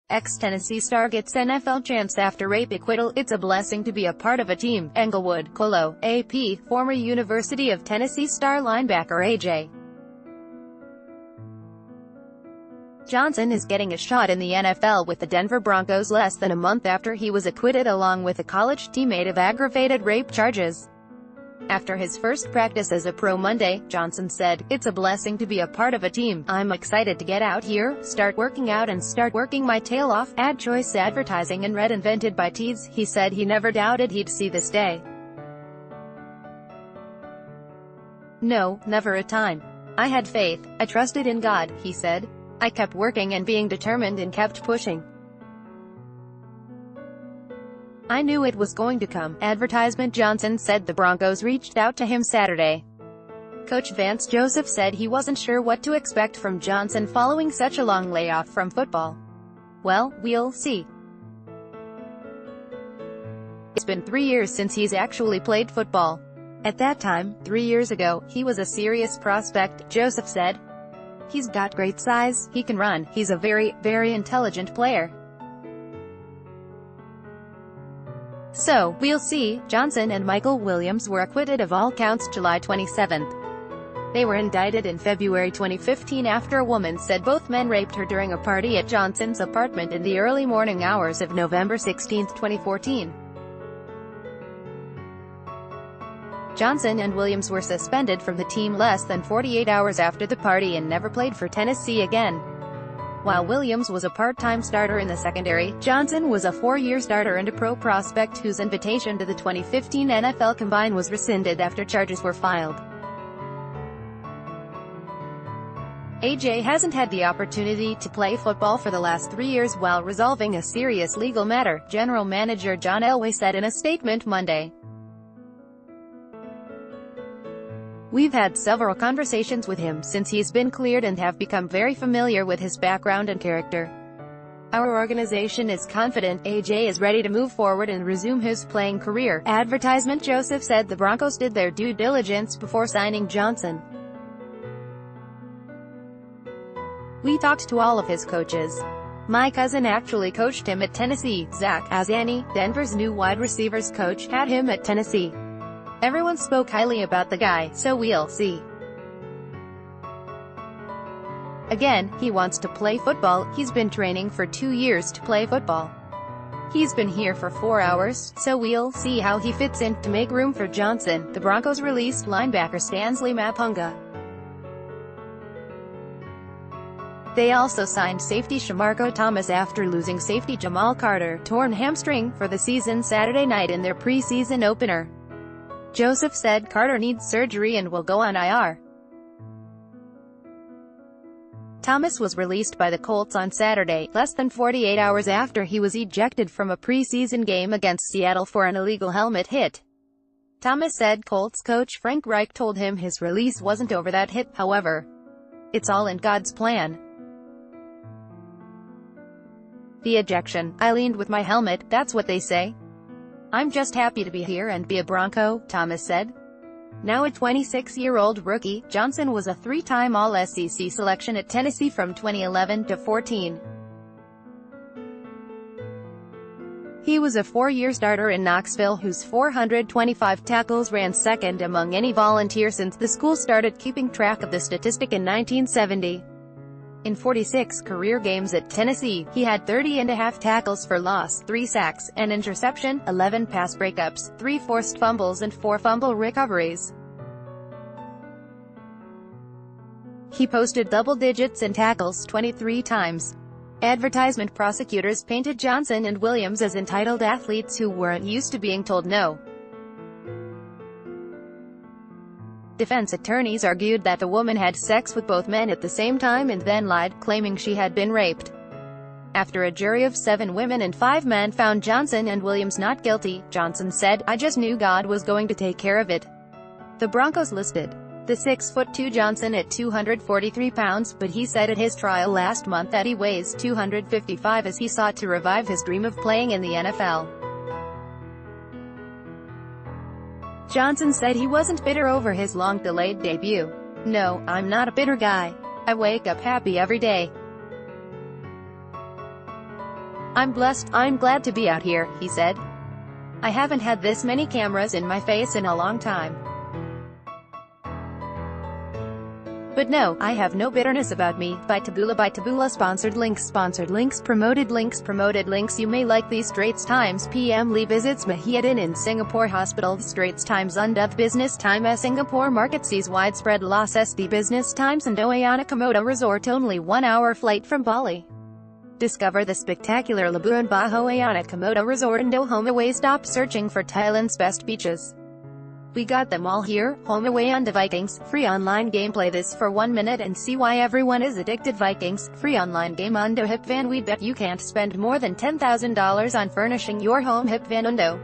Ex-Tennessee star gets NFL chance after rape acquittal. It's a blessing to be a part of a team. Englewood, Colo, AP, former University of Tennessee star linebacker A.J. Johnson is getting a shot in the NFL with the Denver Broncos less than a month after he was acquitted along with a college teammate of aggravated rape charges. After his first practice as a pro Monday, Johnson said, "It's a blessing to be a part of a team. I'm excited to get out here, start working out and start working my tail off." Ad choice advertising and red invented by Tees. He said he never doubted he'd see this day. "No, never a time. I had faith. I trusted in God," he said. "I kept working and being determined and kept pushing. I knew it was going to come." Advertisement. Johnson said the Broncos reached out to him Saturday. Coach Vance Joseph said he wasn't sure what to expect from Johnson following such a long layoff from football. "Well, we'll see. It's been 3 years since he's actually played football. At that time, 3 years ago, he was a serious prospect," Joseph said. "He's got great size, he can run, he's a very, very intelligent player. So, we'll see." Johnson and Michael Williams were acquitted of all counts July 27. They were indicted in February 2015 after a woman said both men raped her during a party at Johnson's apartment in the early morning hours of November 16, 2014. Johnson and Williams were suspended from the team less than 48 hours after the party and never played for Tennessee again. While Williams was a part-time starter in the secondary, Johnson was a 4-year starter and a pro prospect whose invitation to the 2015 NFL Combine was rescinded after charges were filed. AJ hasn't had the opportunity to play football for the last 3 years while resolving a serious legal matter, General Manager John Elway said in a statement Monday. "We've had several conversations with him since he's been cleared and have become very familiar with his background and character. Our organization is confident AJ is ready to move forward and resume his playing career." Advertisement. Joseph said the Broncos did their due diligence before signing Johnson. "We talked to all of his coaches. My cousin actually coached him at Tennessee. Zach Azzanni, Denver's new wide receivers coach, had him at Tennessee. Everyone spoke highly about the guy, so we'll see. Again, he wants to play football. He's been training for 2 years to play football. He's been here for 4 hours, so we'll see how he fits in." To make room for Johnson, the Broncos released linebacker Stanley Mapunga. They also signed safety Shamarko Thomas after losing safety Jamal Carter, torn hamstring, for the season Saturday night in their preseason opener. Joseph said Carter needs surgery and will go on IR. Thomas was released by the Colts on Saturday, less than 48 hours after he was ejected from a preseason game against Seattle for an illegal helmet hit. Thomas said Colts coach Frank Reich told him his release wasn't over that hit. "However, it's all in God's plan. The ejection, I leaned with my helmet, that's what they say. I'm just happy to be here and be a Bronco," Thomas said. Now a 26-year-old rookie, Johnson was a 3-time All-SEC selection at Tennessee from 2011 to 14. He was a 4-year starter in Knoxville whose 425 tackles ran second among any Volunteer since the school started keeping track of the statistic in 1970. In 46 career games at Tennessee, he had 30.5 tackles for loss, 3 sacks, an interception, 11 pass breakups, 3 forced fumbles and 4 fumble recoveries. He posted double digits in tackles 23 times. Advertisement. Prosecutors painted Johnson and Williams as entitled athletes who weren't used to being told no. Defense attorneys argued that the woman had sex with both men at the same time and then lied, claiming she had been raped. After a jury of 7 women and 5 men found Johnson and Williams not guilty, Johnson said, "I just knew God was going to take care of it." The Broncos listed the 6'2" Johnson at 243 pounds, but he said at his trial last month that he weighs 255 as he sought to revive his dream of playing in the NFL. Johnson said he wasn't bitter over his long-delayed debut. "No, I'm not a bitter guy. I wake up happy every day. I'm blessed, I'm glad to be out here, he said. I haven't had this many cameras in my face in a long time. But no, I have no bitterness about me. By Taboola sponsored links promoted links. You may like these Straits Times PM Lee visits Mahidin in Singapore hospital. Straits Times Undev Business Time as Singapore market sees widespread loss. The Business Times and Oayana Komodo Resort only 1 hour flight from Bali. Discover the spectacular Labuan Bajo Oayana Komodo Resort in Dohomaway. Stop searching for Thailand's best beaches. We got them all here. Home away on the Vikings. Free online game. Play this for 1 minute and see why everyone is addicted. Vikings. Free online game Undo Hip Van. We bet you can't spend more than $10,000 on furnishing your home. Hip Van Undo.